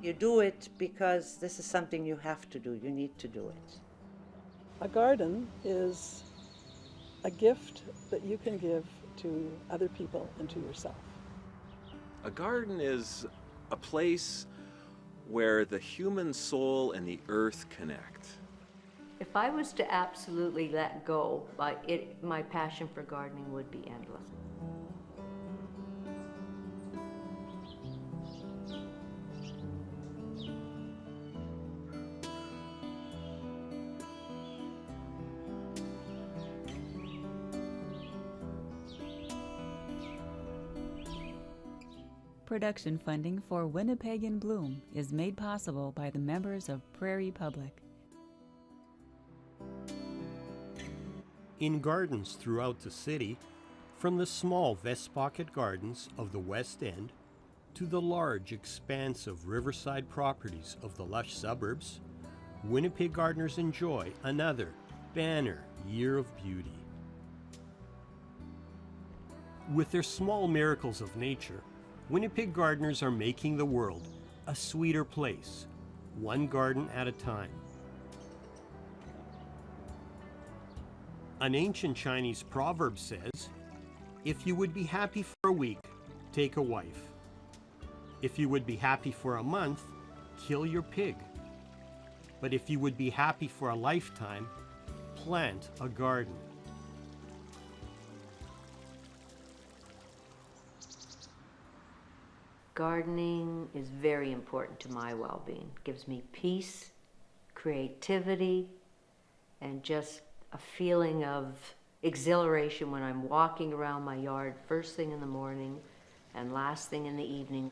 You do it because this is something you have to do. You need to do it. A garden is a gift that you can give to other people and to yourself. A garden is a place where the human soul and the earth connect. If I was to absolutely let go, my passion for gardening would be endless. Production funding for Winnipeg in Bloom is made possible by the members of Prairie Public. In gardens throughout the city, from the small vest pocket gardens of the West End to the large expanse of riverside properties of the lush suburbs, Winnipeg gardeners enjoy another banner year of beauty. With their small miracles of nature, Winnipeg gardeners are making the world a sweeter place, one garden at a time. An ancient Chinese proverb says, "If you would be happy for a week, take a wife. If you would be happy for a month, kill your pig. But if you would be happy for a lifetime, plant a garden." Gardening is very important to my well-being. It gives me peace, creativity, and just a feeling of exhilaration when I'm walking around my yard first thing in the morning and last thing in the evening.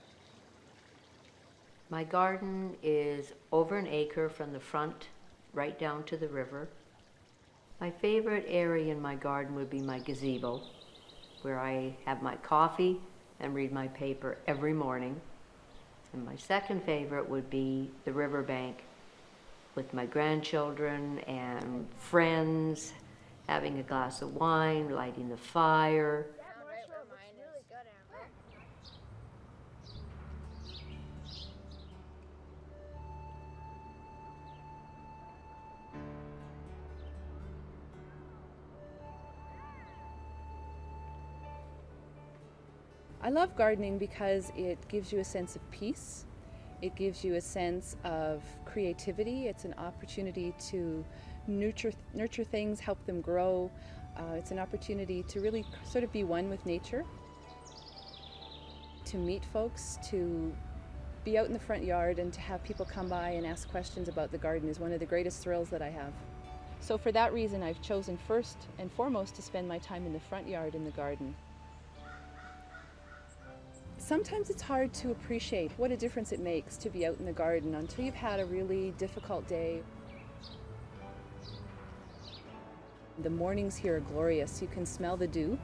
My garden is over an acre from the front right down to the river. My favorite area in my garden would be my gazebo, where I have my coffee and read my paper every morning. And my second favorite would be the riverbank with my grandchildren and friends, having a glass of wine, lighting the fire. I love gardening because it gives you a sense of peace. It gives you a sense of creativity. It's an opportunity to nurture things, help them grow. It's an opportunity to really sort of be one with nature, to meet folks, to be out in the front yard and to have people come by and ask questions about the garden is one of the greatest thrills that I have. So for that reason, I've chosen first and foremost to spend my time in the front yard in the garden. Sometimes it's hard to appreciate what a difference it makes to be out in the garden until you've had a really difficult day. The mornings here are glorious. You can smell the dew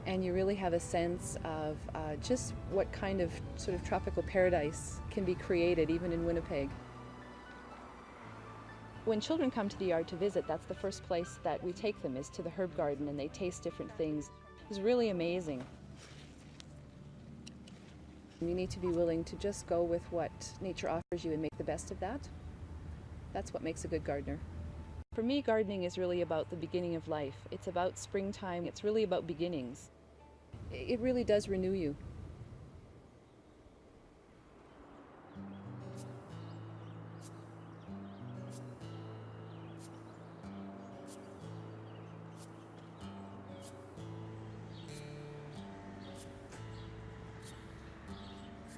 and you really have a sense of just what kind of sort of tropical paradise can be created even in Winnipeg. When children come to the yard to visit, that's the first place that we take them, is to the herb garden, and they taste different things. It's really amazing. You need to be willing to just go with what nature offers you and make the best of that. That's what makes a good gardener. For me, gardening is really about the beginning of life. It's about springtime. It's really about beginnings. It really does renew you.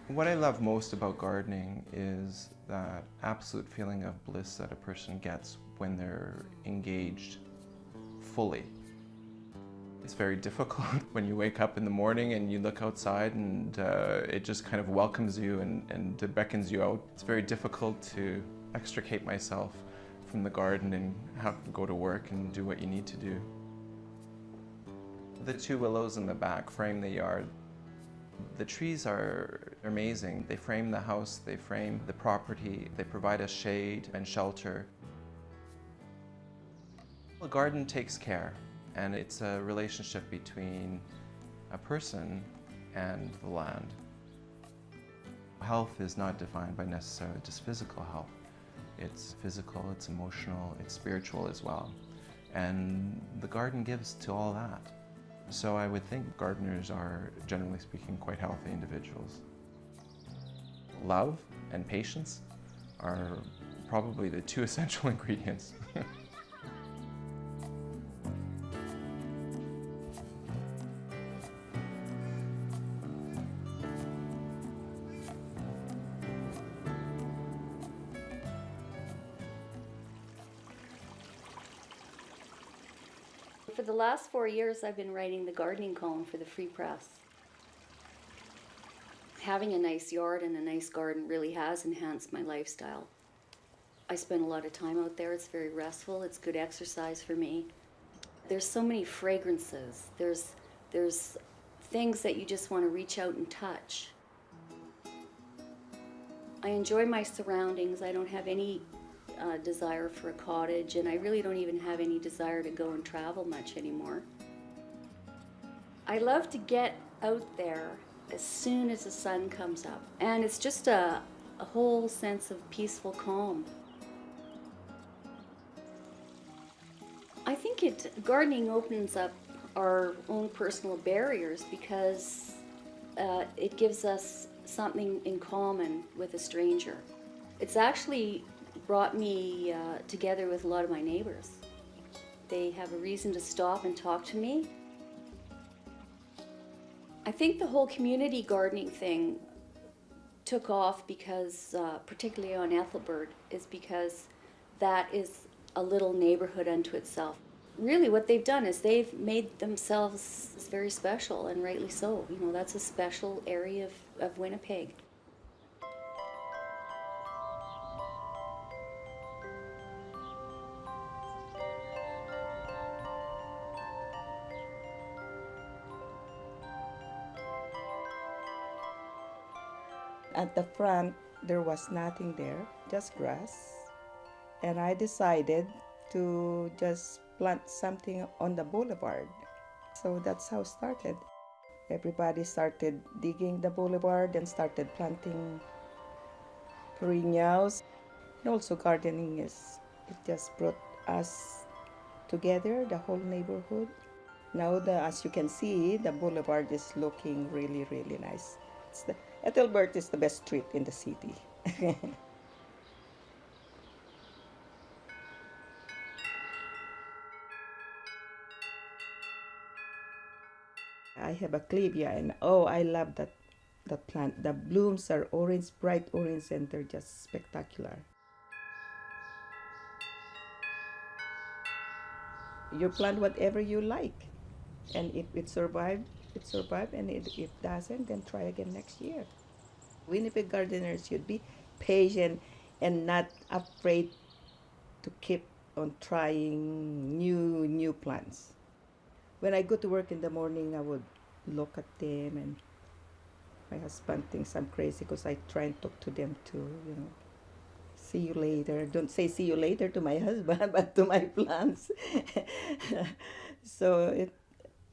What I love most about gardening is that absolute feeling of bliss that a person gets when they're engaged fully. It's very difficult when you wake up in the morning and you look outside and it just kind of welcomes you and beckons you out. It's very difficult to extricate myself from the garden and have to go to work and do what you need to do. The two willows in the back frame the yard. The trees are amazing. They frame the house, they frame the property, they provide us shade and shelter. A garden takes care, and it's a relationship between a person and the land. Health is not defined by necessarily just physical health. It's physical, it's emotional, it's spiritual as well. And the garden gives to all that. So I would think gardeners are, generally speaking, quite healthy individuals. Love and patience are probably the two essential ingredients. For the last 4 years, I've been writing the gardening column for the Free Press. Having a nice yard and a nice garden really has enhanced my lifestyle. I spend a lot of time out there. It's very restful. It's good exercise for me. There's so many fragrances. There's things that you just want to reach out and touch. I enjoy my surroundings. I don't have any desire for a cottage, and I really don't even have any desire to go and travel much anymore. I love to get out there as soon as the sun comes up, and it's just a whole sense of peaceful calm. I think gardening opens up our own personal barriers because it gives us something in common with a stranger. It's actually brought me together with a lot of my neighbors. They have a reason to stop and talk to me. I think the whole community gardening thing took off because, particularly on Ethelbert, is because that is a little neighborhood unto itself. Really what they've done is they've made themselves very special, and rightly so. You know, that's a special area of Winnipeg. At the front, there was nothing there, just grass. And I decided to just plant something on the boulevard. So that's how it started. Everybody started digging the boulevard and started planting perennials. And also gardening it just brought us together, the whole neighborhood. Now, as you can see, the boulevard is looking really, really nice. Ethelbert is the best street in the city. I have a clivia, and oh, I love that plant. The blooms are orange, bright orange, and they're just spectacular. You plant whatever you like, and if it survived, it survived, and if it doesn't, then try again next year. Winnipeg gardeners should be patient and not afraid to keep on trying new plants. When I go to work in the morning, I would look at them, and my husband thinks I'm crazy because I try and talk to them too, see you later. Don't say see you later to my husband, but to my plants.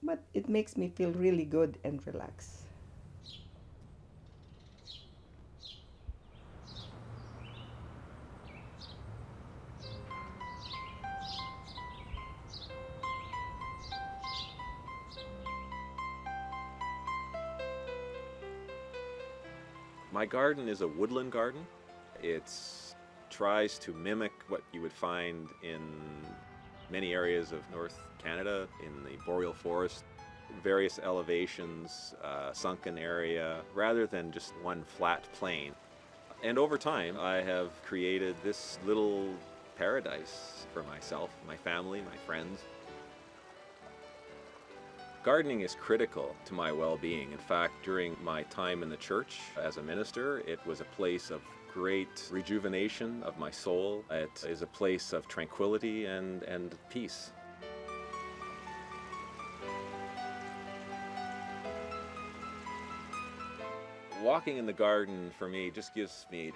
But it makes me feel really good and relaxed. My garden is a woodland garden. It tries to mimic what you would find in many areas of North Canada, in the boreal forest, various elevations, sunken area, rather than just one flat plain. And over time, I have created this little paradise for myself, my family, my friends. Gardening is critical to my well-being. In fact, during my time in the church as a minister, it was a place of great rejuvenation of my soul. It is a place of tranquility and peace. Walking in the garden for me just gives me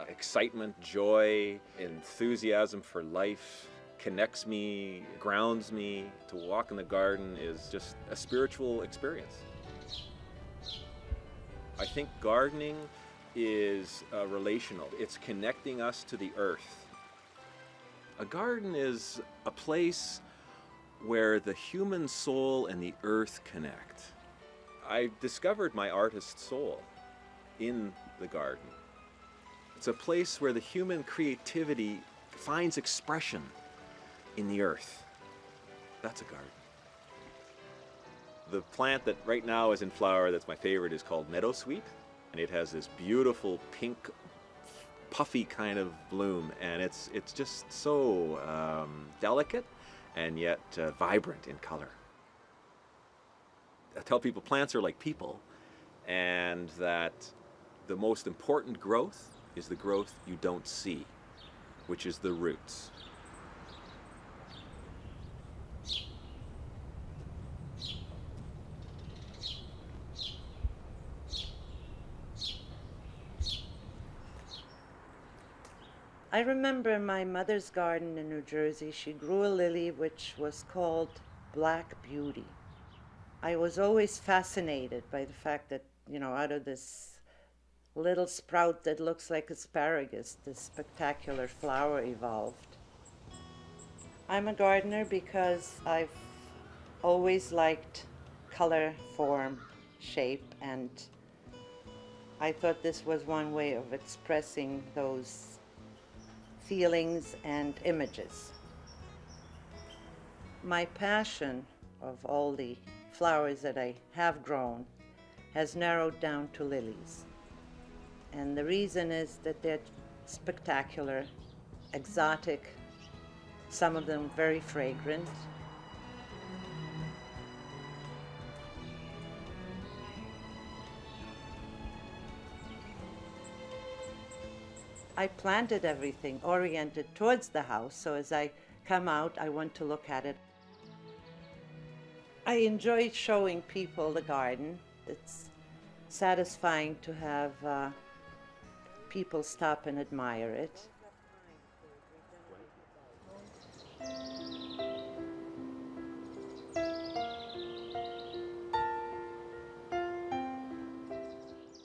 excitement, joy, enthusiasm for life. Connects me, grounds me. To walk in the garden is just a spiritual experience. I think gardening is relational. It's connecting us to the earth. A garden is a place where the human soul and the earth connect. I discovered my artist soul in the garden. It's a place where the human creativity finds expression in the earth. That's a garden. The plant that right now is in flower that's my favorite is called meadowsweet, and it has this beautiful pink, puffy kind of bloom, and it's just so delicate and yet vibrant in color. I tell people plants are like people, and that the most important growth is the growth you don't see, which is the roots. I remember in my mother's garden in New Jersey, she grew a lily which was called Black Beauty. I was always fascinated by the fact that, out of this little sprout that looks like asparagus, this spectacular flower evolved. I'm a gardener because I've always liked color, form, shape, and I thought this was one way of expressing those feelings and images. My passion of all the flowers that I have grown has narrowed down to lilies. And the reason is that they're spectacular, exotic, some of them very fragrant. I planted everything oriented towards the house, so as I come out, I want to look at it. I enjoy showing people the garden. It's satisfying to have people stop and admire it.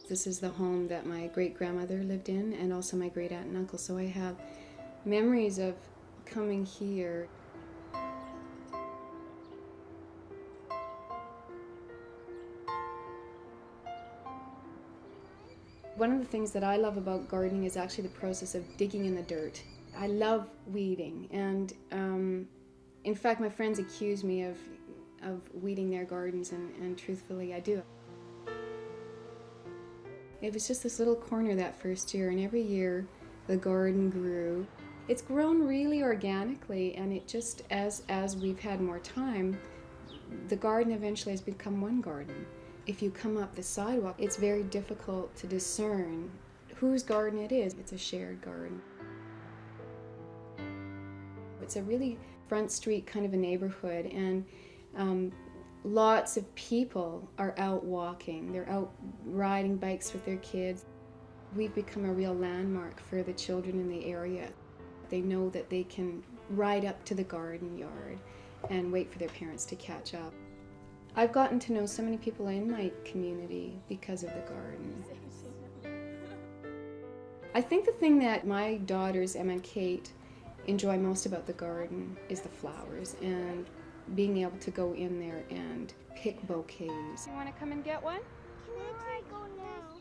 This is the home that my great-grandmother lived in, and also my great-aunt and uncle, so I have memories of coming here. One of the things that I love about gardening is actually the process of digging in the dirt. I love weeding, and in fact my friends accuse me of weeding their gardens, and truthfully I do. It was just this little corner that first year, and every year the garden grew. It's grown really organically, and it just, as we've had more time, the garden eventually has become one garden. If you come up the sidewalk, it's very difficult to discern whose garden it is. It's a shared garden. It's a really front street kind of a neighborhood, and lots of people are out walking. They're out riding bikes with their kids. We've become a real landmark for the children in the area. They know that they can ride up to the garden yard and wait for their parents to catch up. I've gotten to know so many people in my community because of the garden. I think the thing that my daughters, Emma and Kate, enjoy most about the garden is the flowers and being able to go in there and pick bouquets. You want to come and get one? Can I go now?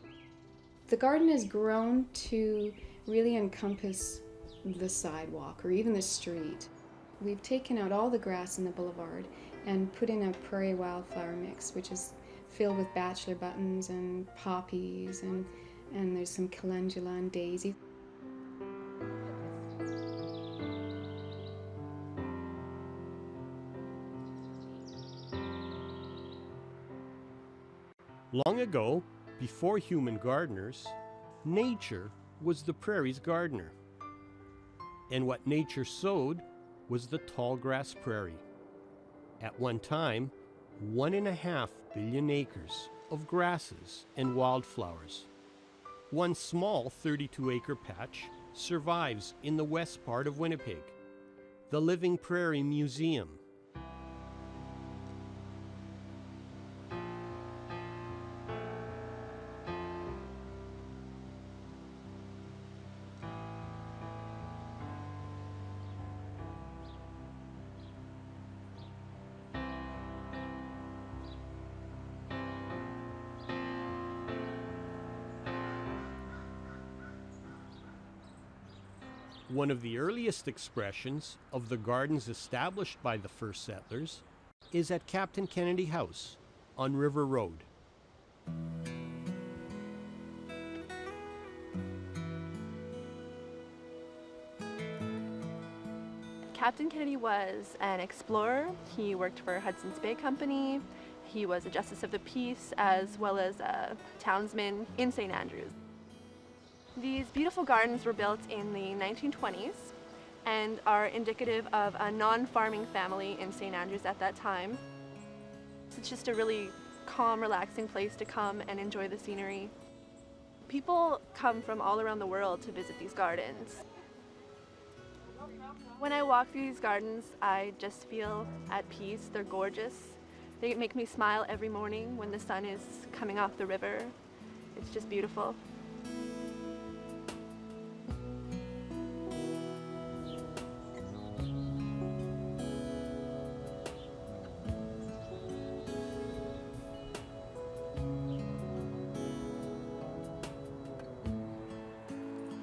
The garden has grown to really encompass the sidewalk or even the street. We've taken out all the grass in the boulevard and put in a prairie wildflower mix, which is filled with bachelor buttons and poppies, and there's some calendula and daisy. Long ago, before human gardeners, nature was the prairie's gardener. And what nature sowed was the tall grass prairie. At one time, 1.5 billion acres of grasses and wildflowers. One small 32-acre patch survives in the west part of Winnipeg, the Living Prairie Museum. One of the earliest expressions of the gardens established by the first settlers is at Captain Kennedy House on River Road. Captain Kennedy was an explorer. He worked for Hudson's Bay Company. He was a justice of the peace as well as a townsman in St. Andrews. These beautiful gardens were built in the 1920s and are indicative of a non-farming family in St. Andrews at that time. It's just a really calm, relaxing place to come and enjoy the scenery. People come from all around the world to visit these gardens. When I walk through these gardens, I just feel at peace. They're gorgeous. They make me smile every morning when the sun is coming off the river. It's just beautiful.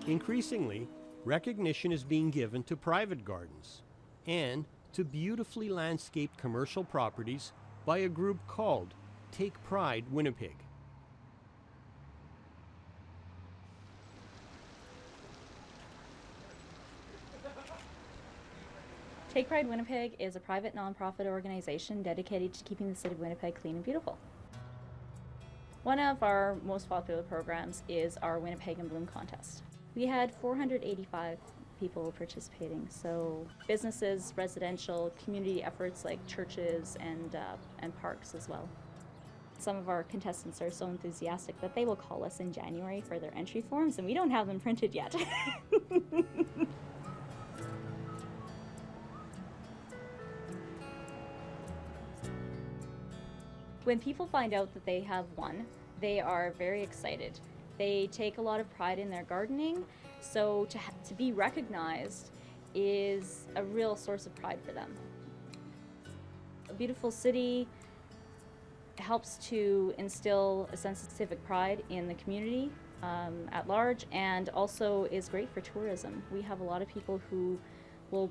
Increasingly, recognition is being given to private gardens and to beautifully landscaped commercial properties by a group called Take Pride Winnipeg. Take Pride Winnipeg is a private nonprofit organization dedicated to keeping the city of Winnipeg clean and beautiful. One of our most popular programs is our Winnipeg in Bloom contest. We had 485 people participating, so businesses, residential, community efforts like churches and parks as well. Some of our contestants are so enthusiastic that they will call us in January for their entry forms, and we don't have them printed yet. When people find out that they have won, they are very excited. They take a lot of pride in their gardening, so to be recognized is a real source of pride for them. A beautiful city helps to instill a sense of civic pride in the community at large, and also is great for tourism. We have a lot of people who will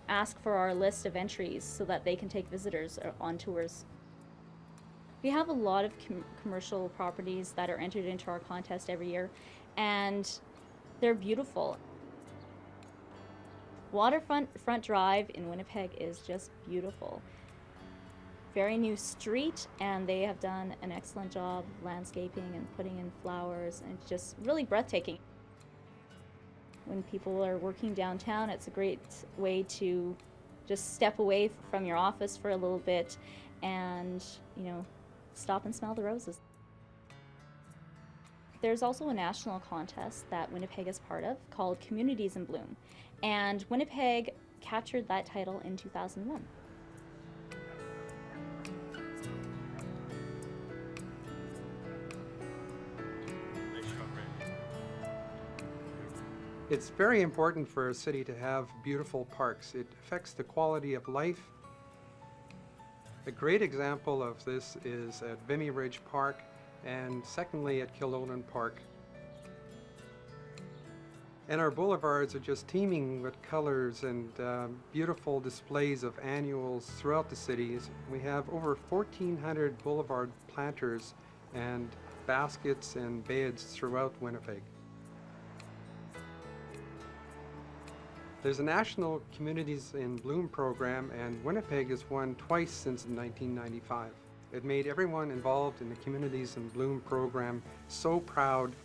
ask for our list of entries so that they can take visitors on tours. We have a lot of commercial properties that are entered into our contest every year, and they're beautiful. Waterfront Drive in Winnipeg is just beautiful. Very new street, and they have done an excellent job landscaping and putting in flowers, and it's just really breathtaking. When people are working downtown, it's a great way to just step away from your office for a little bit and, stop and smell the roses. There's also a national contest that Winnipeg is part of called Communities in Bloom, and Winnipeg captured that title in 2001. It's very important for a city to have beautiful parks. It affects the quality of life. A great example of this is at Vimy Ridge Park, and secondly at Kildonan Park. And our boulevards are just teeming with colors and beautiful displays of annuals throughout the cities. We have over 1,400 boulevard planters and baskets and beds throughout Winnipeg. There's a national Communities in Bloom program, and Winnipeg has won twice since 1995. It made everyone involved in the Communities in Bloom program so proud.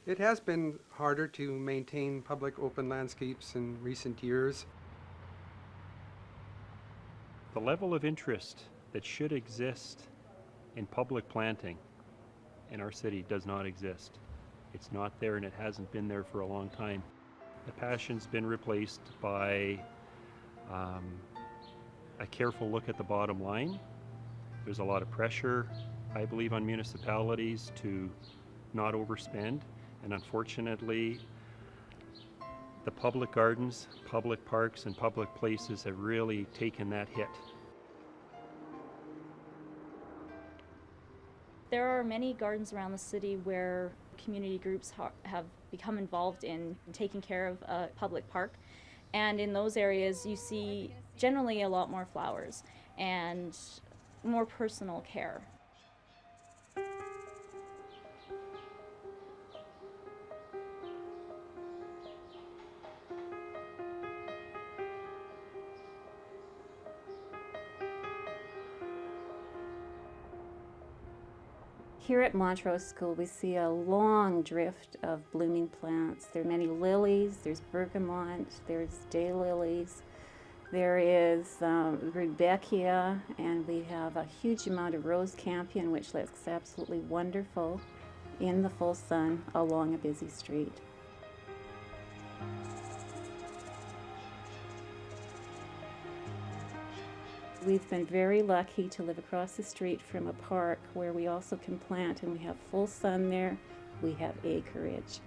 It has been harder to maintain public open landscapes in recent years. The level of interest that should exist in public planting in our city does not exist. It's not there, and it hasn't been there for a long time. The passion's been replaced by a careful look at the bottom line. There's a lot of pressure, I believe, on municipalities to not overspend, and unfortunately, the public gardens, public parks, and public places have really taken that hit. There are many gardens around the city where Community groups have become involved in taking care of a public park, and in those areas you see generally a lot more flowers and more personal care. Here at Montrose School, we see a long drift of blooming plants. There are many lilies, there's bergamot, there's daylilies, there is rudbeckia, and we have a huge amount of rose campion, which looks absolutely wonderful in the full sun along a busy street. We've been very lucky to live across the street from a park where we also can plant, and we have full sun there. We have acreage.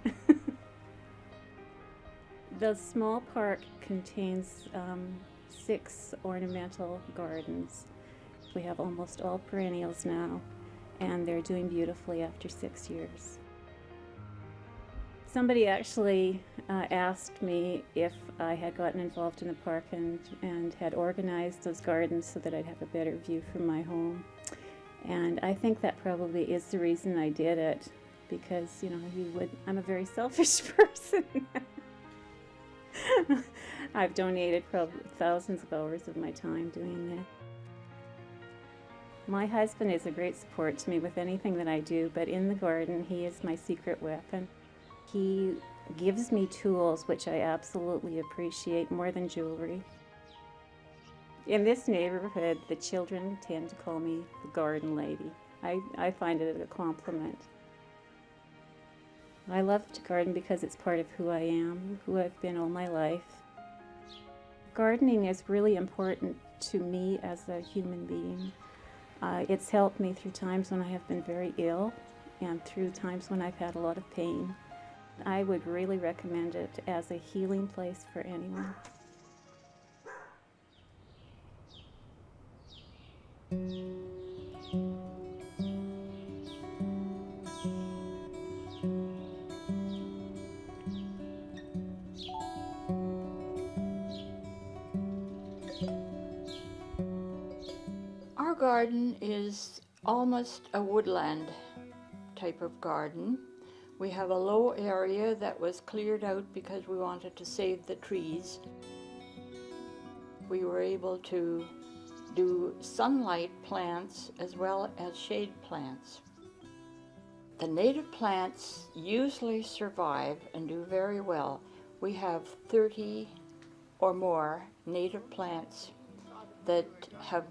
The small park contains 6 ornamental gardens. We have almost all perennials now, and they're doing beautifully after 6 years. Somebody actually asked me if I had gotten involved in the park and had organized those gardens so that I'd have a better view from my home. And I think that probably is the reason I did it, because, you know, I'm a very selfish person. I've donated probably thousands of hours of my time doing that. My husband is a great support to me with anything that I do, but in the garden, he is my secret weapon. He gives me tools which I absolutely appreciate more than jewelry. In this neighborhood, the children tend to call me the garden lady. I find it a compliment. I love to garden because it's part of who I am, who I've been all my life. Gardening is really important to me as a human being. It's helped me through times when I have been very ill and through times when I've had a lot of pain. I would really recommend it as a healing place for anyone. Our garden is almost a woodland type of garden. We have a low area that was cleared out because we wanted to save the trees. We were able to do sunlight plants as well as shade plants. The native plants usually survive and do very well. We have 30 or more native plants that have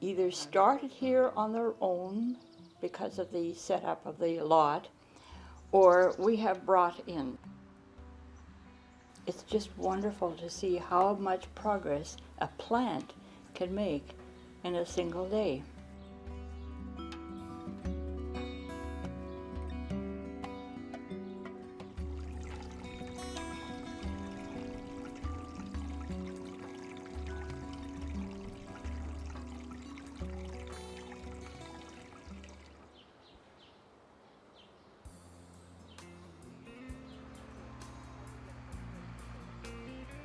either started here on their own because of the setup of the lot, or we have brought in. It's just wonderful to see how much progress a plant can make in a single day.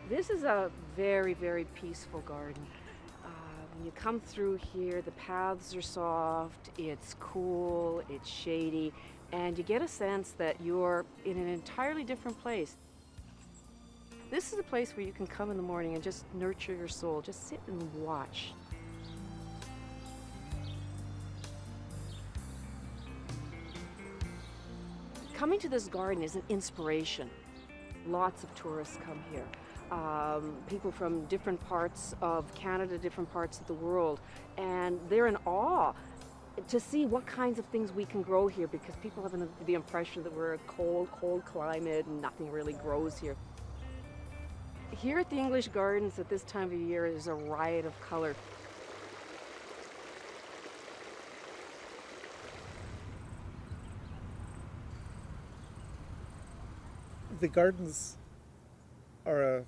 This is a very, very peaceful garden. When you come through here, the paths are soft, it's cool, it's shady, and you get a sense that you're in an entirely different place. This is a place where you can come in the morning and just nurture your soul, just sit and watch. Coming to this garden is an inspiration. Lots of tourists come here. People from different parts of Canada, different parts of the world, and they're in awe to see what kinds of things we can grow here, because people have the impression that we're a cold, cold climate and nothing really grows here. Here at the English Gardens at this time of year, there's a riot of color. The gardens are a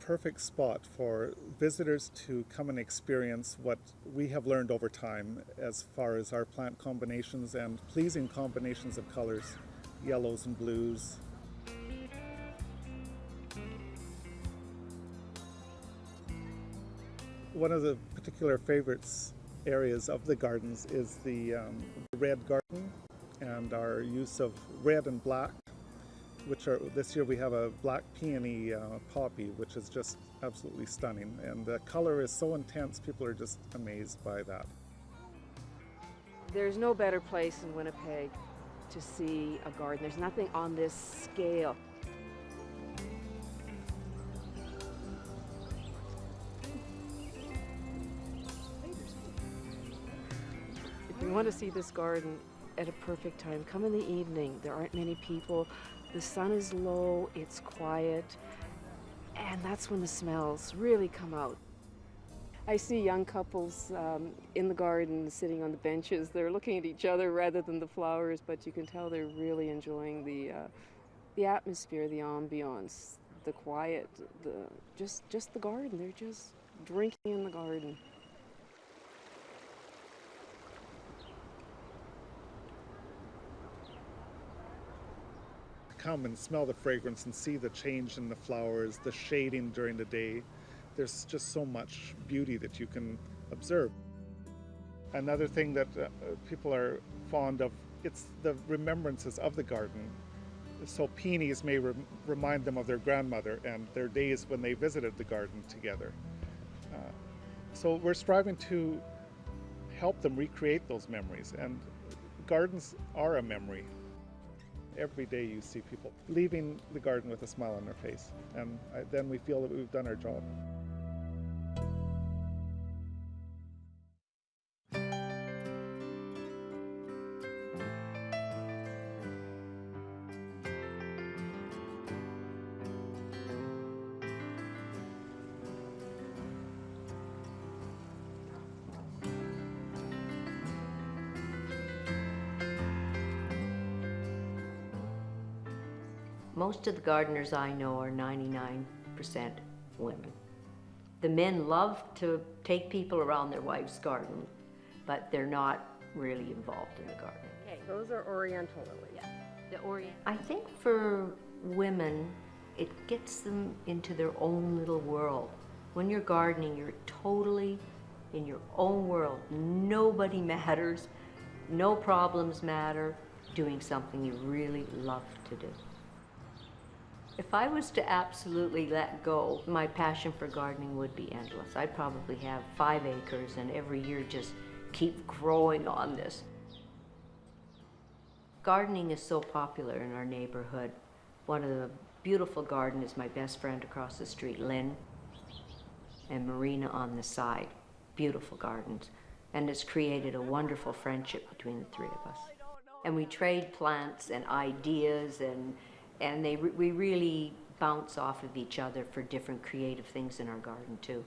perfect spot for visitors to come and experience what we have learned over time as far as our plant combinations and pleasing combinations of colors yellows and blues. One of the particular favorites areas of the gardens is the red garden and our use of red and black, which are, this year we have a black peony poppy, which is just absolutely stunning. And the color is so intense, people are just amazed by that. There's no better place in Winnipeg to see a garden. There's nothing on this scale. If you want to see this garden at a perfect time, come in the evening. There aren't many people. The sun is low, it's quiet, and that's when the smells really come out. I see young couples in the garden sitting on the benches. They're looking at each other rather than the flowers, but you can tell they're really enjoying the atmosphere, the ambiance, the quiet, just the garden. They're just drinking in the garden. Come and smell the fragrance and see the change in the flowers, the shading during the day. There's just so much beauty that you can observe. Another thing that people are fond of, it's the remembrances of the garden. So peonies may remind them of their grandmother and their days when they visited the garden together. So we're striving to help them recreate those memories, and gardens are a memory. Every day you see people leaving the garden with a smile on their face, and then we feel that we've done our job. Most of the gardeners I know are 99% women. The men love to take people around their wife's garden, but they're not really involved in the garden. Okay, those are oriental lilies. Yeah, the orient. I think for women, it gets them into their own little world. When you're gardening, you're totally in your own world. Nobody matters, no problems matter, doing something you really love to do. If I was to absolutely let go, my passion for gardening would be endless. I'd probably have 5 acres and every year just keep growing on this. Gardening is so popular in our neighborhood. One of the beautiful gardens is my best friend across the street, Lynn, and Marina on the side. Beautiful gardens. And it's created a wonderful friendship between the three of us. And we trade plants and ideas, and we really bounce off of each other for different creative things in our garden too.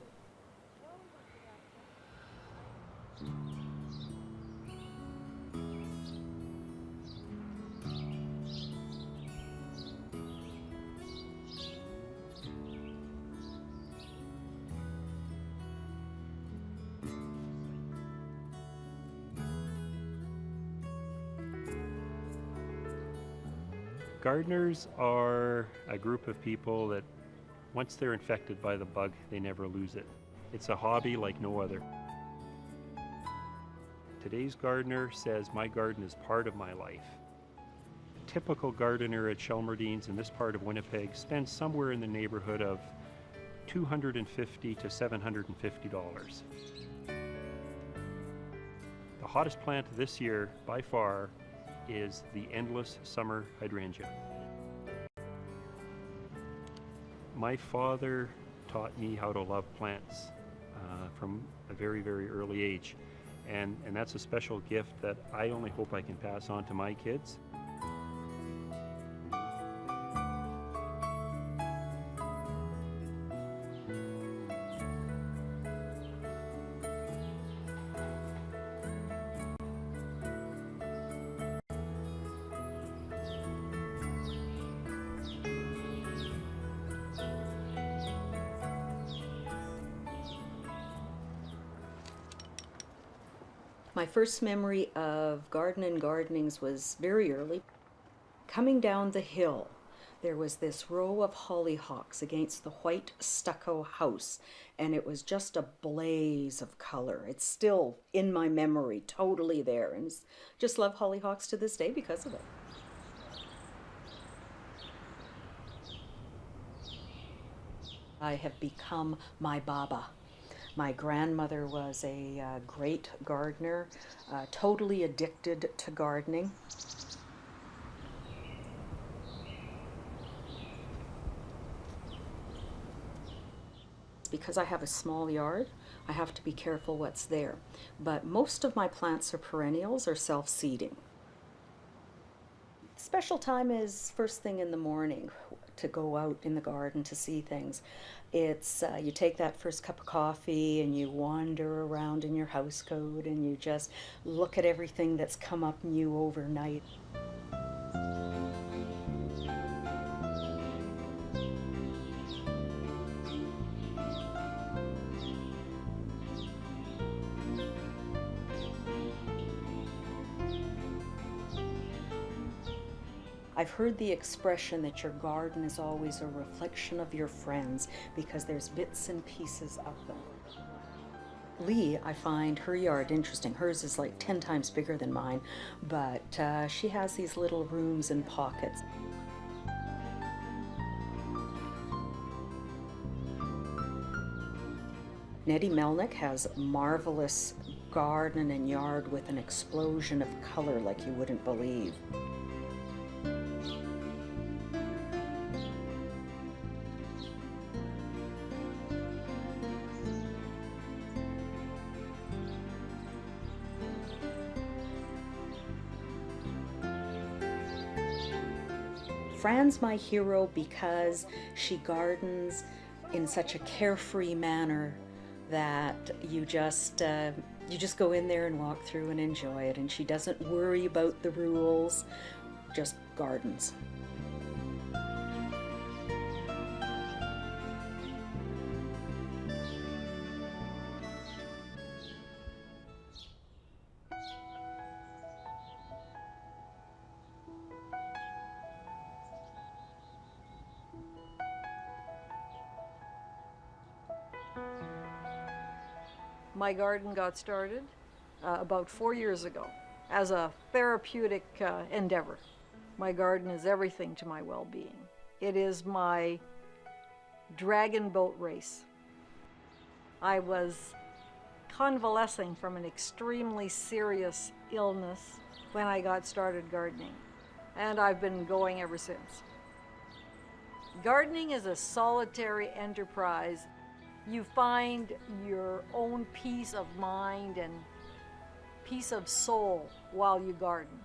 Gardeners are a group of people that once they're infected by the bug, they never lose it. It's a hobby like no other. Today's gardener says, my garden is part of my life. A typical gardener at Chelmerdeens in this part of Winnipeg spends somewhere in the neighborhood of $250 to $750. The hottest plant this year, by far, is the endless summer hydrangea. My father taught me how to love plants from a very, very early age. And that's a special gift that I only hope I can pass on to my kids. My first memory of gardenings was very early. Coming down the hill, there was this row of hollyhocks against the white stucco house, and it was just a blaze of color. It's still in my memory, totally there, and just love hollyhocks to this day because of it. I have become my Baba. My grandmother was a great gardener, totally addicted to gardening. Because I have a small yard, I have to be careful what's there. But most of my plants are perennials or self-seeding. Special time is first thing in the morning to go out in the garden to see things. It's you take that first cup of coffee and you wander around in your housecoat and you just look at everything that's come up new overnight. I've heard the expression that your garden is always a reflection of your friends because there's bits and pieces of them. Lee, I find her yard interesting. Hers is like 10 times bigger than mine, but she has these little rooms and pockets. Nettie Melnick has a marvelous garden and yard with an explosion of color like you wouldn't believe. Fran's my hero because she gardens in such a carefree manner that you just go in there and walk through and enjoy it, and she doesn't worry about the rules, just gardens. My garden got started about 4 years ago as a therapeutic endeavor. My garden is everything to my well-being. It is my dragon boat race. I was convalescing from an extremely serious illness when I got started gardening, and I've been going ever since. Gardening is a solitary enterprise. You find your own peace of mind and peace of soul while you garden.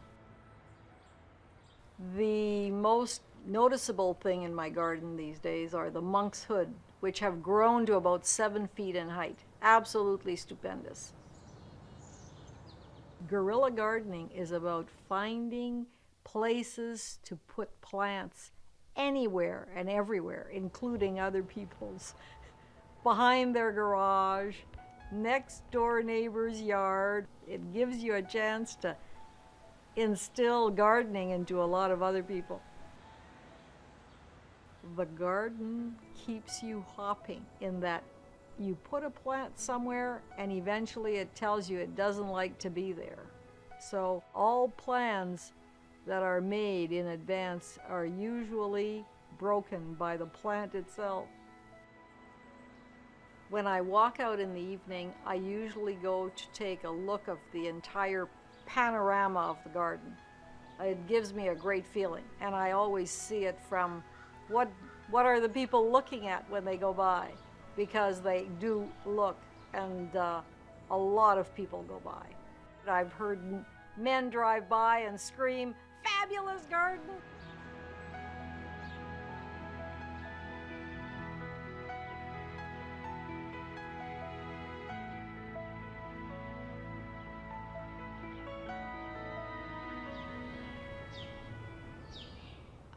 The most noticeable thing in my garden these days are the monk's hood, which have grown to about 7 feet in height. Absolutely stupendous. Guerrilla gardening is about finding places to put plants anywhere and everywhere, including other people's. Behind their garage, next door neighbor's yard. It gives you a chance to instill gardening into a lot of other people. The garden keeps you hopping in that you put a plant somewhere and eventually it tells you it doesn't like to be there. So all plans that are made in advance are usually broken by the plant itself. When I walk out in the evening, I usually go to take a look of the entire panorama of the garden. It gives me a great feeling, and I always see it from what are the people looking at when they go by, because they do look, and a lot of people go by. I've heard men drive by and scream, "Fabulous garden!"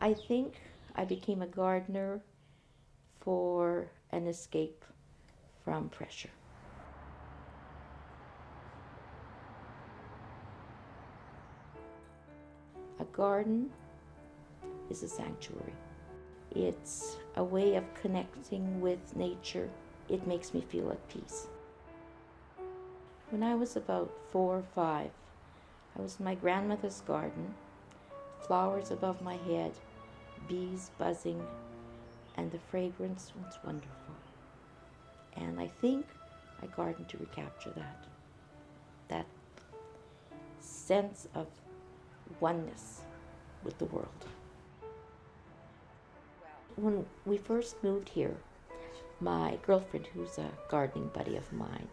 I think I became a gardener for an escape from pressure. A garden is a sanctuary. It's a way of connecting with nature. It makes me feel at peace. When I was about 4 or 5, I was in my grandmother's garden, flowers above my head, bees buzzing, and the fragrance was wonderful. And I think I gardened to recapture that sense of oneness with the world. When we first moved here, my girlfriend, who's a gardening buddy of mine,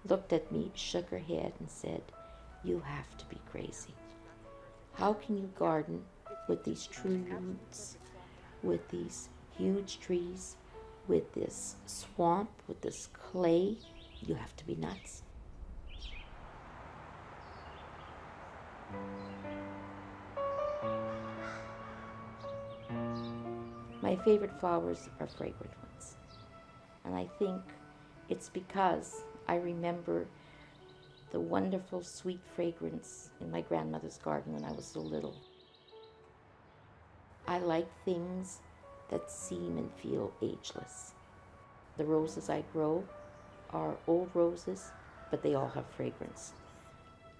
looked at me, shook her head, and said, "You have to be crazy. How can you garden with these true roots, with these huge trees, with this swamp, with this clay? You have to be nuts." My favorite flowers are fragrant ones. And I think it's because I remember the wonderful sweet fragrance in my grandmother's garden when I was so little. I like things that seem and feel ageless. The roses I grow are old roses, but they all have fragrance.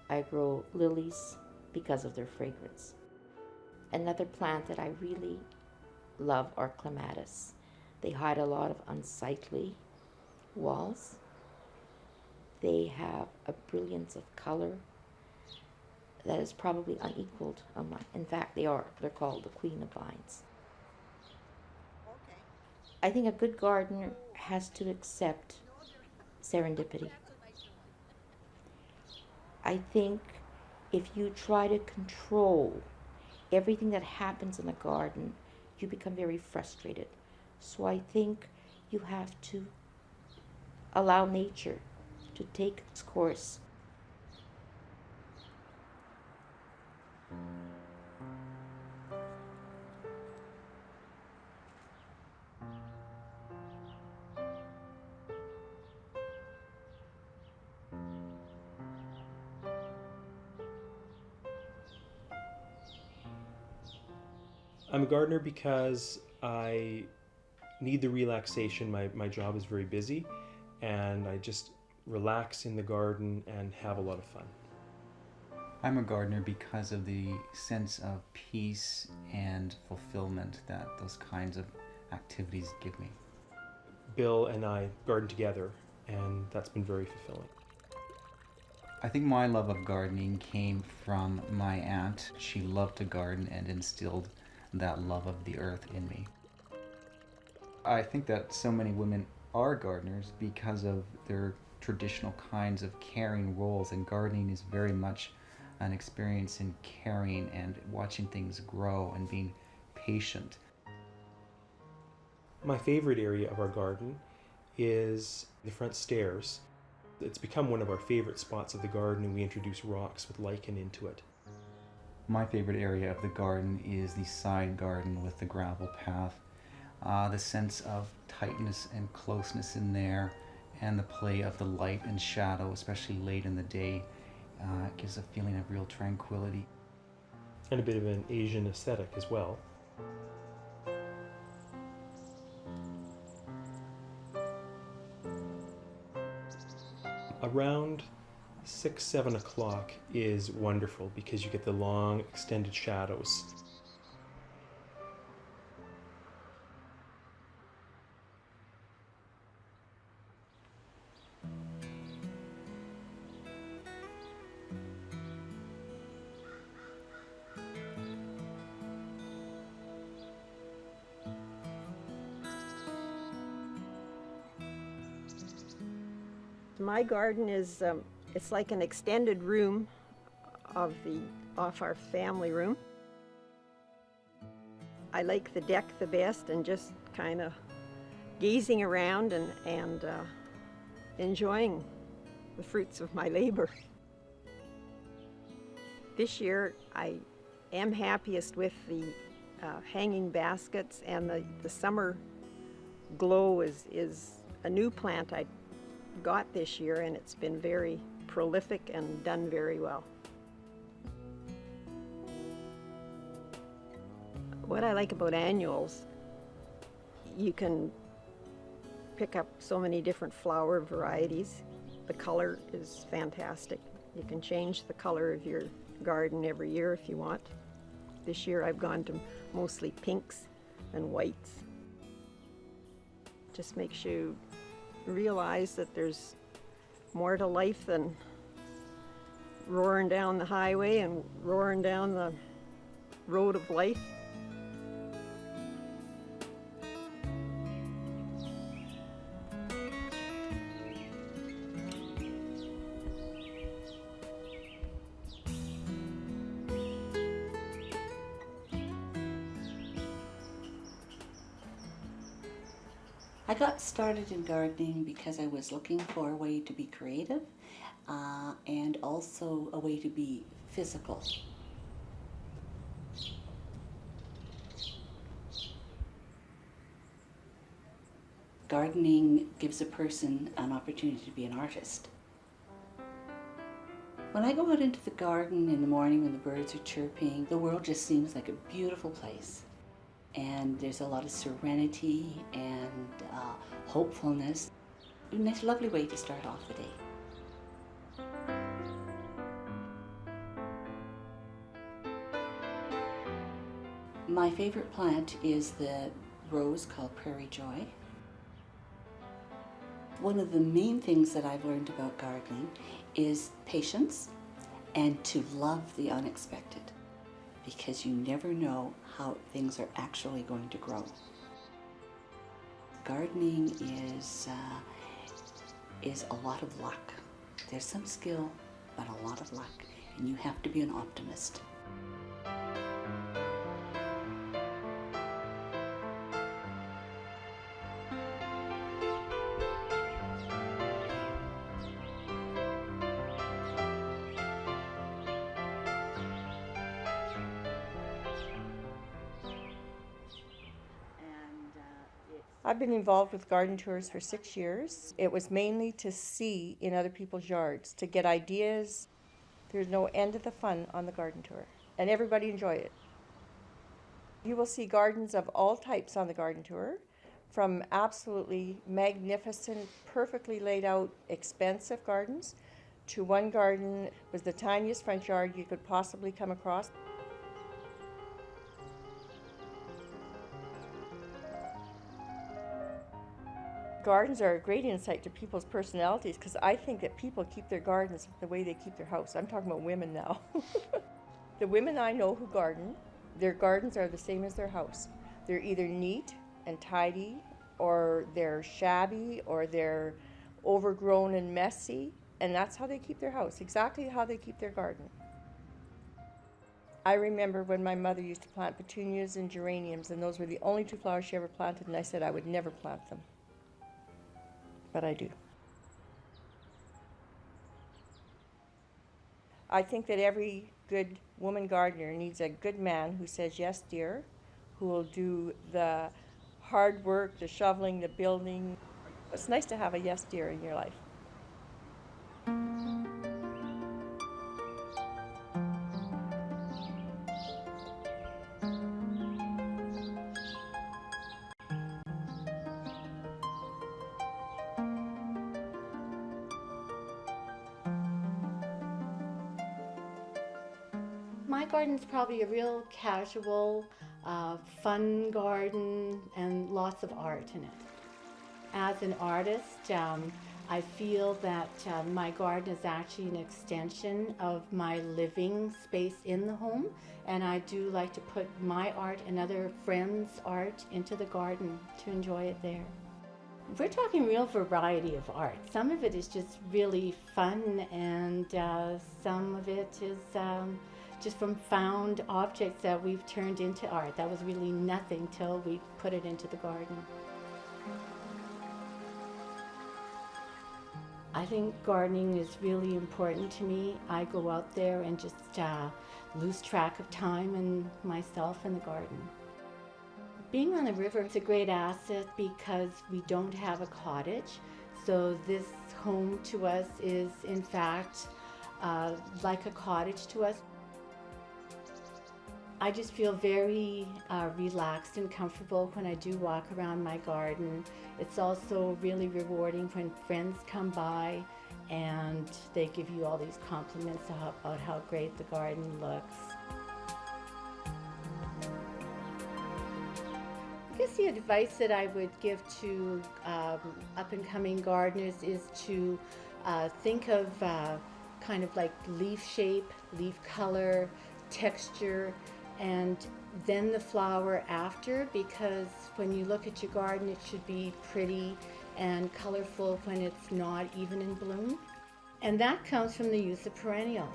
I grow lilies because of their fragrance. Another plant that I really love are clematis. They hide a lot of unsightly walls. They have a brilliance of color that is probably unequaled among. In fact, they're called the queen of vines. I think a good gardener has to accept serendipity. I think if you try to control everything that happens in a garden, you become very frustrated. So I think you have to allow nature to take its course. I'm a gardener because I need the relaxation. My job is very busy, and I just relax in the garden and have a lot of fun. I'm a gardener because of the sense of peace and fulfillment that those kinds of activities give me. Bill and I garden together, and that's been very fulfilling. I think my love of gardening came from my aunt. She loved to garden and instilled that love of the earth in me. I think that so many women are gardeners because of their traditional kinds of caring roles, and gardening is very much an experience in caring and watching things grow and being patient. My favorite area of our garden is the front stairs. It's become one of our favorite spots of the garden, and we introduce rocks with lichen into it. My favorite area of the garden is the side garden with the gravel path. The sense of tightness and closeness in there, and the play of the light and shadow, especially late in the day, gives a feeling of real tranquility. And a bit of an Asian aesthetic as well. Around 6, 7 o'clock is wonderful because you get the long extended shadows. My garden is, it's like an extended room off our family room. I like the deck the best, and just kind of gazing around and enjoying the fruits of my labor. This year I am happiest with the hanging baskets, and the summer glow is a new plant I got this year, and it's been very prolific and done very well. What I like about annuals, you can pick up so many different flower varieties. The color is fantastic. You can change the color of your garden every year if you want. This year I've gone to mostly pinks and whites. Just makes you realize that there's more to life than roaring down the highway and roaring down the road of life. I got started in gardening because I was looking for a way to be creative and also a way to be physical. Gardening gives a person an opportunity to be an artist. When I go out into the garden in the morning when the birds are chirping, the world just seems like a beautiful place. And there's a lot of serenity and hopefulness. It's a lovely way to start off the day. My favorite plant is the rose called Prairie Joy. One of the main things that I've learned about gardening is patience and to love the unexpected, because you never know how things are actually going to grow. Gardening is a lot of luck. There's some skill, but a lot of luck, and you have to be an optimist. I've been involved with garden tours for 6 years. It was mainly to see in other people's yards, to get ideas. There's no end to the fun on the garden tour, and everybody enjoyed it. You will see gardens of all types on the garden tour, from absolutely magnificent, perfectly laid out, expensive gardens, to one garden was the tiniest front yard you could possibly come across. Gardens are a great insight to people's personalities, because I think that people keep their gardens the way they keep their house. I'm talking about women now. The women I know who garden, their gardens are the same as their house. They're either neat and tidy, or they're shabby, or they're overgrown and messy, and that's how they keep their house, exactly how they keep their garden. I remember when my mother used to plant petunias and geraniums, and those were the only two flowers she ever planted, and I said I would never plant them. But I do. I think that every good woman gardener needs a good man who says, yes, dear, who will do the hard work, the shoveling, the building. It's nice to have a yes, dear in your life. My garden's probably a real casual, fun garden and lots of art in it. As an artist, I feel that my garden is actually an extension of my living space in the home, and I do like to put my art and other friends' art into the garden to enjoy it there. We're talking real variety of art. Some of it is just really fun, and some of it is just from found objects that we've turned into art. That was really nothing till we put it into the garden. I think gardening is really important to me. I go out there and just lose track of time and myself in the garden. Being on the river is a great asset because we don't have a cottage. So this home to us is in fact like a cottage to us. I just feel very relaxed and comfortable when I do walk around my garden. It's also really rewarding when friends come by and they give you all these compliments about how great the garden looks. I guess the advice that I would give to up-and-coming gardeners is to think of kind of like leaf shape, leaf color, texture, and then the flower after, because when you look at your garden it should be pretty and colorful when it's not even in bloom. And that comes from the use of perennials.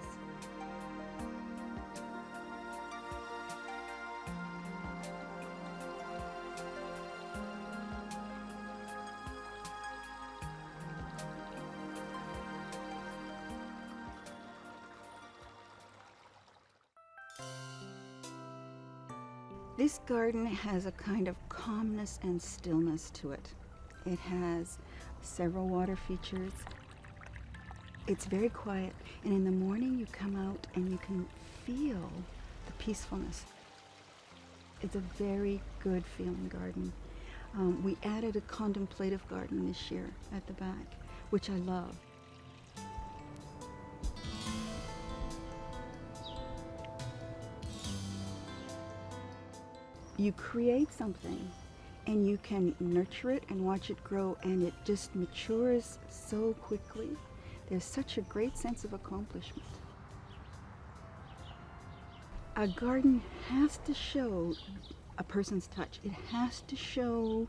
This garden has a kind of calmness and stillness to it. It has several water features. It's very quiet, and in the morning you come out and you can feel the peacefulness. It's a very good feeling garden. We added a contemplative garden this year at the back, which I love. You create something and you can nurture it and watch it grow, and it just matures so quickly. There's such a great sense of accomplishment. A garden has to show a person's touch. It has to show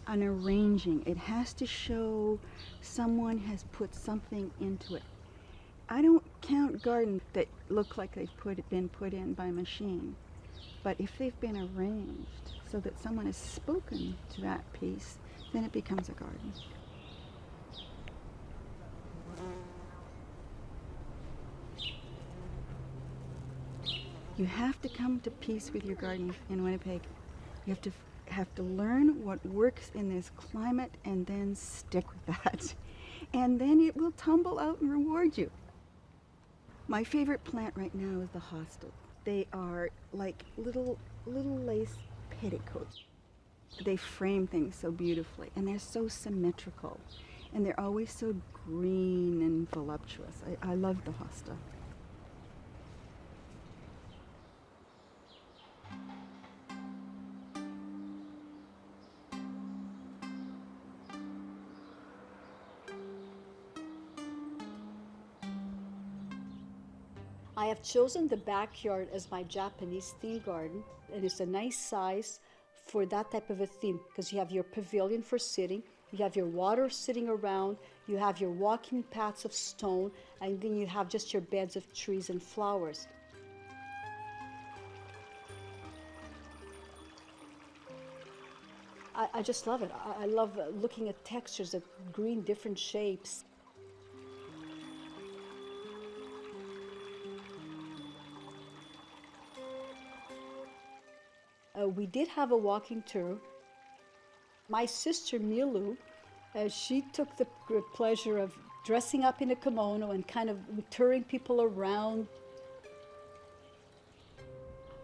an arranging. It has to show someone has put something into it. I don't count gardens that look like they've been put in by machine. But if they've been arranged so that someone has spoken to that piece, then it becomes a garden. You have to come to peace with your garden in Winnipeg. You have to learn what works in this climate and then stick with that. And then it will tumble out and reward you. My favorite plant right now is the hostel. They are like little lace petticoats. They frame things so beautifully, and they're so symmetrical, and they're always so green and voluptuous. I love the hosta. I have chosen the backyard as my Japanese theme garden. It is a nice size for that type of a theme because you have your pavilion for sitting, you have your water sitting around, you have your walking paths of stone, and then you have just your beds of trees and flowers. I just love it. I love looking at textures of green, different shapes. We did have a walking tour. My sister Milu, she took the pleasure of dressing up in a kimono and kind of touring people around.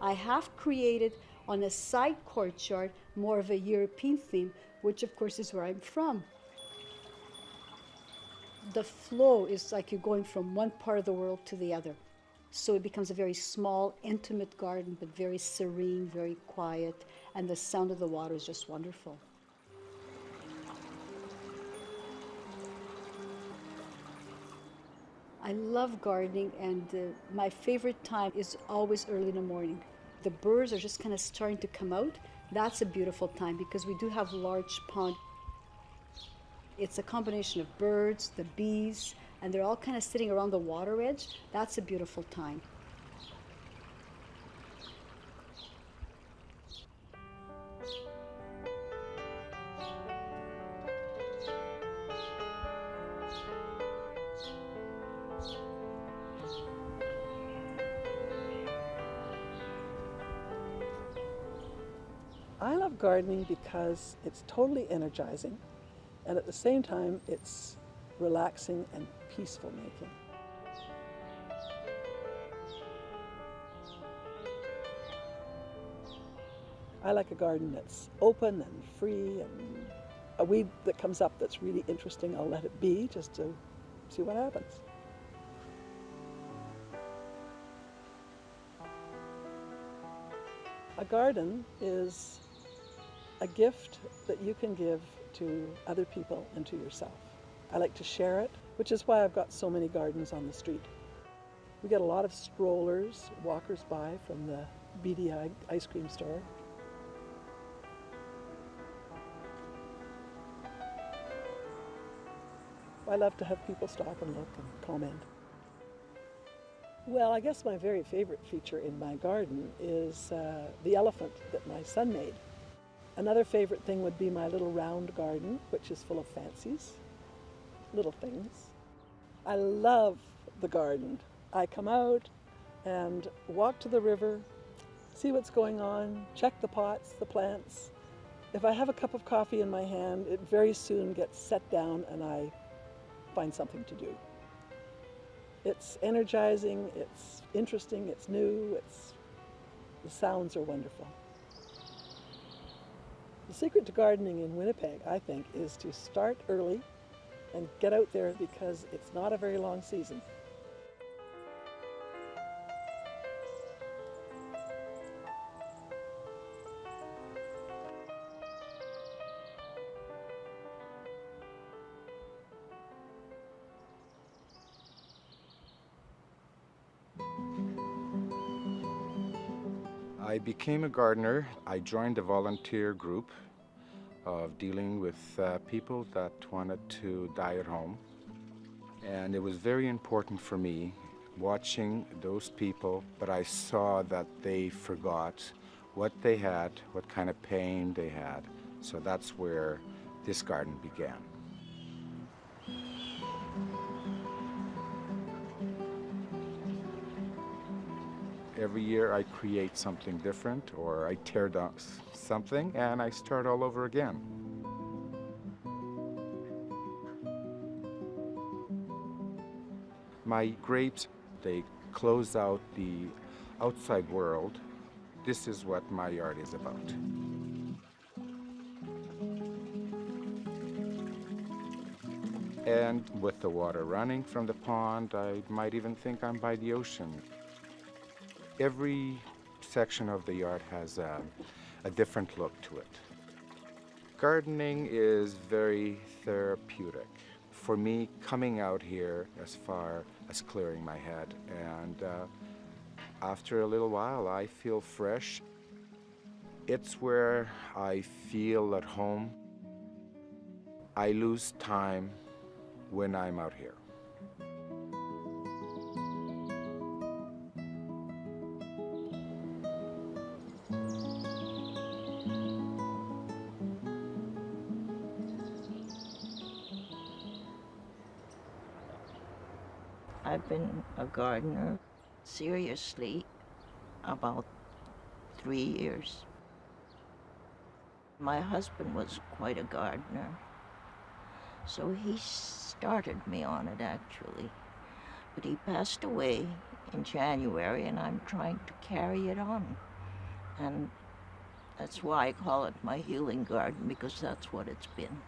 I have created on a side courtyard more of a European theme, which of course is where I'm from. The flow is like you're going from one part of the world to the other. So it becomes a very small, intimate garden, but very serene, very quiet, and the sound of the water is just wonderful. I love gardening, and my favorite time is always early in the morning. The birds are just kind of starting to come out. That's a beautiful time because we do have a large pond. It's a combination of birds, the bees, and they're all kind of sitting around the water edge. That's a beautiful time. I love gardening because it's totally energizing, and at the same time it's relaxing and peaceful making. I like a garden that's open and free, and a weed that comes up that's really interesting, I'll let it be just to see what happens. A garden is a gift that you can give to other people and to yourself. I like to share it, which is why I've got so many gardens on the street. We get a lot of strollers, walkers by from the BDI ice cream store. I love to have people stop and look and comment. Well, I guess my very favorite feature in my garden is the elephant that my son made. Another favorite thing would be my little round garden, which is full of fancies, little things. I love the garden. I come out and walk to the river, see what's going on, check the pots, the plants. If I have a cup of coffee in my hand, it very soon gets set down and I find something to do. It's energizing, it's interesting, it's new, the sounds are wonderful. The secret to gardening in Winnipeg, I think, is to start early and get out there because it's not a very long season. I became a gardener. I joined a volunteer group of dealing with people that wanted to die at home. And it was very important for me watching those people, but I saw that they forgot what they had, what kind of pain they had. So that's where this garden began. Every year I create something different, or I tear down something and I start all over again. My grapes, they close out the outside world. This is what my yard is about. And with the water running from the pond, I might even think I'm by the ocean. Every section of the yard has a different look to it. Gardening is very therapeutic. For me, coming out here as far as clearing my head, and after a little while I feel fresh. It's where I feel at home. I lose time when I'm out here. I've been a gardener seriously about 3 years. My husband was quite a gardener, so he started me on it actually. But he passed away in January and I'm trying to carry it on. And that's why I call it my healing garden, because that's what it's been.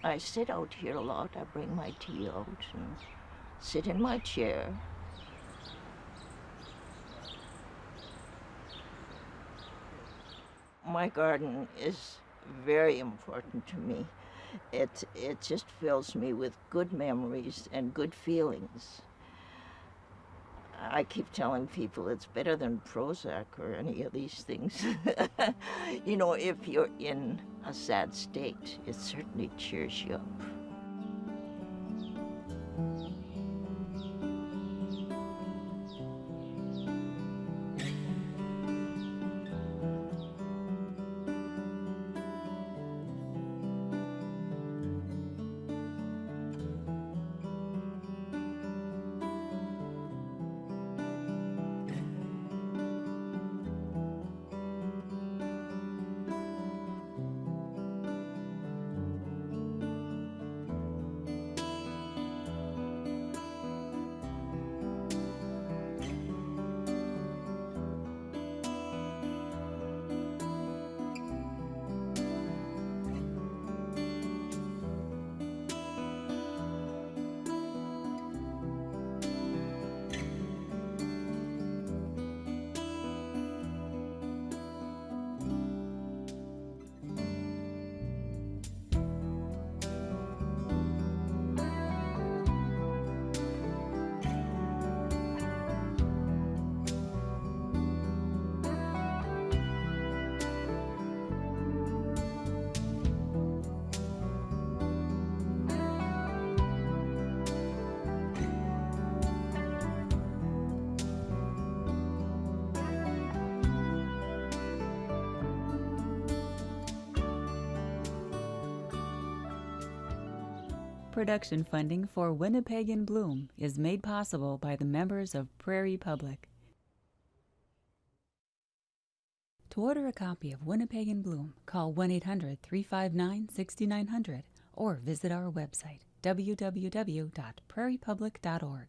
I sit out here a lot. I bring my tea out and sit in my chair. My garden is very important to me. It just fills me with good memories and good feelings. I keep telling people it's better than Prozac or any of these things. You know, if you're in a sad state, it certainly cheers you up. production funding for Winnipeg in Bloom is made possible by the members of Prairie Public. To order a copy of Winnipeg in Bloom, call 1-800-359-6900 or visit our website, www.prairiepublic.org.